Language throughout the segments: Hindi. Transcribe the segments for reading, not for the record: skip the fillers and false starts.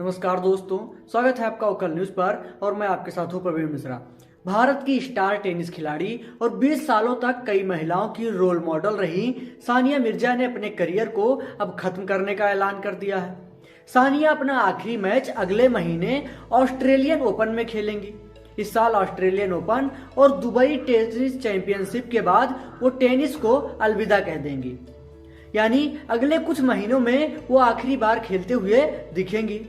नमस्कार दोस्तों, स्वागत है आपका ओकल न्यूज पर और मैं आपके साथ हूं प्रवीण मिश्रा। भारत की स्टार टेनिस खिलाड़ी और 20 सालों तक कई महिलाओं की रोल मॉडल रही सानिया मिर्जा ने अपने करियर को अब खत्म करने का ऐलान कर दिया है। सानिया अपना आखिरी मैच अगले महीने ऑस्ट्रेलियन ओपन में खेलेंगी। इस साल ऑस्ट्रेलियन ओपन और दुबई टेनिस चैंपियनशिप के बाद वो टेनिस को अलविदा कह देंगी, यानी अगले कुछ महीनों में वो आखिरी बार खेलते हुए दिखेंगी।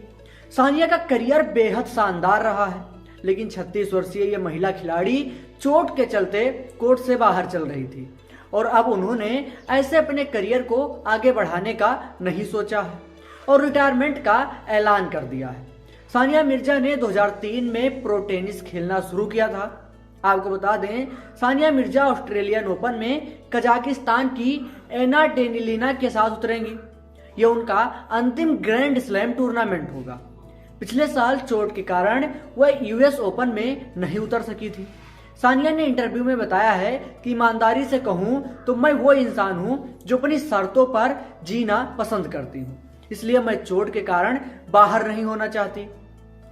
सानिया का करियर बेहद शानदार रहा है, लेकिन 36 वर्षीय ये महिला खिलाड़ी चोट के चलते कोर्ट से बाहर चल रही थी और अब उन्होंने ऐसे अपने करियर को आगे बढ़ाने का नहीं सोचा है और रिटायरमेंट का ऐलान कर दिया है। सानिया मिर्जा ने 2003 में प्रो टेनिस खेलना शुरू किया था। आपको बता दें, सानिया मिर्जा ऑस्ट्रेलियन ओपन में कजाकिस्तान की एना डेनिलिना के साथ उतरेंगी। ये उनका अंतिम ग्रैंड स्लैम टूर्नामेंट होगा। पिछले साल चोट के कारण वह यूएस ओपन में नहीं उतर सकी थी। सानिया ने इंटरव्यू में बताया है कि ईमानदारी से कहूं तो मैं वो इंसान हूं जो अपनी शर्तों पर जीना पसंद करती हूं, इसलिए मैं चोट के कारण बाहर नहीं होना चाहती,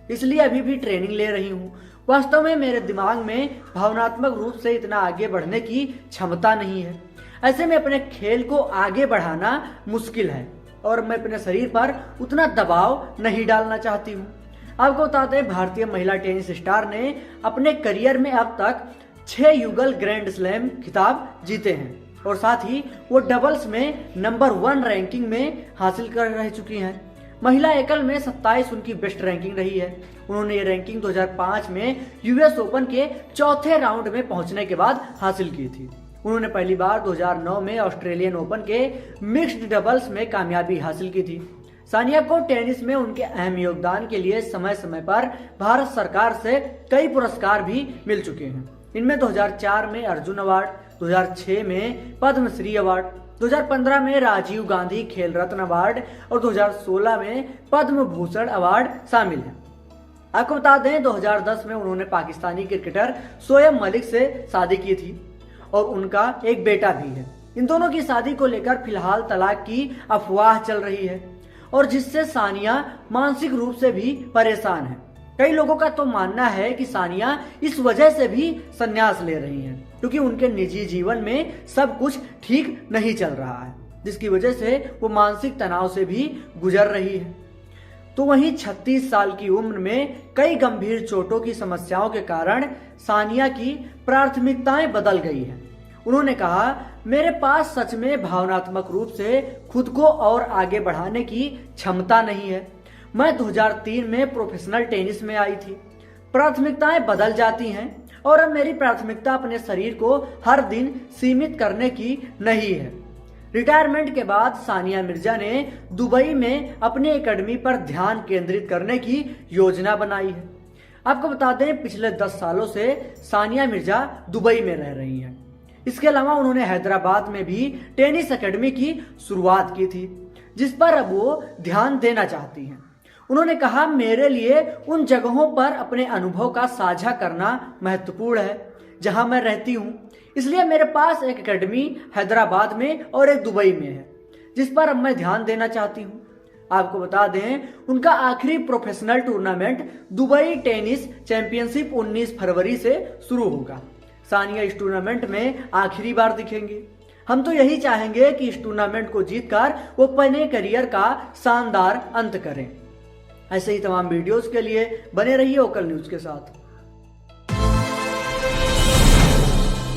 इसलिए अभी भी ट्रेनिंग ले रही हूं। वास्तव में मेरे दिमाग में भावनात्मक रूप से इतना आगे बढ़ने की क्षमता नहीं है। ऐसे में अपने खेल को आगे बढ़ाना मुश्किल है और मैं अपने शरीर पर उतना दबाव नहीं डालना चाहती हूँ। आपको बताते हैं, भारतीय महिला टेनिस स्टार ने अपने करियर में अब तक 6 युगल ग्रैंड स्लैम खिताब जीते हैं और साथ ही वो डबल्स में नंबर 1 रैंकिंग में हासिल कर रह चुकी हैं। महिला एकल में 27 उनकी बेस्ट रैंकिंग रही है। उन्होंने ये रैंकिंग 2005 में यूएस ओपन के चौथे राउंड में पहुंचने के बाद हासिल की थी। उन्होंने पहली बार 2009 में ऑस्ट्रेलियन ओपन के मिक्स्ड डबल्स में कामयाबी हासिल की थी। सानिया को टेनिस में उनके अहम योगदान के लिए समय समय पर भारत सरकार से कई पुरस्कार भी मिल चुके हैं। इनमें 2004 में अर्जुन अवार्ड, 2006 में पद्मश्री अवार्ड, 2015 में राजीव गांधी खेल रत्न अवार्ड और 2016 में पद्म भूषण अवार्ड शामिल है। आपको बता दें, 2010 में उन्होंने पाकिस्तानी क्रिकेटर शोएब मलिक से शादी की थी और उनका एक बेटा भी है। इन दोनों की शादी को लेकर फिलहाल तलाक की अफवाह चल रही है और जिससे सानिया मानसिक रूप से भी परेशान है। कई लोगों का तो मानना है कि सानिया इस वजह से भी संन्यास ले रही हैं क्योंकि उनके निजी जीवन में सब कुछ ठीक नहीं चल रहा है, जिसकी वजह से वो मानसिक तनाव से भी गुजर रही है। तो वहीं 36 साल की उम्र में कई गंभीर चोटों की समस्याओं के कारण सानिया की प्राथमिकताएं बदल गई हैं। उन्होंने कहा, मेरे पास सच में भावनात्मक रूप से खुद को और आगे बढ़ाने की क्षमता नहीं है। मैं 2003 में प्रोफेशनल टेनिस में आई थी। प्राथमिकताएं बदल जाती हैं और अब मेरी प्राथमिकता अपने शरीर को हर दिन सीमित करने की नहीं है। रिटायरमेंट के बाद सानिया मिर्जा ने दुबई में अपनी एकेडमी पर ध्यान केंद्रित करने की योजना बनाई है। आपको बता दें, पिछले 10 सालों से सानिया मिर्जा दुबई में रह रही हैं। इसके अलावा उन्होंने हैदराबाद में भी टेनिस एकेडमी की शुरुआत की थी, जिस पर अब वो ध्यान देना चाहती हैं। उन्होंने कहा, मेरे लिए उन जगहों पर अपने अनुभव का साझा करना महत्वपूर्ण है जहां मैं रहती हूं, इसलिए मेरे पास एक एकेडमी हैदराबाद में और एक दुबई में है, जिस पर अब मैं ध्यान देना चाहती हूं। आपको बता दें, उनका आखिरी professional tournament Dubai tennis championship 19 फरवरी से शुरू होगा। सानिया इस टूर्नामेंट में आखिरी बार दिखेंगे। हम तो यही चाहेंगे कि इस टूर्नामेंट को जीतकर वो अपने करियर का शानदार अंत करें। ऐसे ही तमाम वीडियोस के लिए बने रहिए ओकल न्यूज के साथ।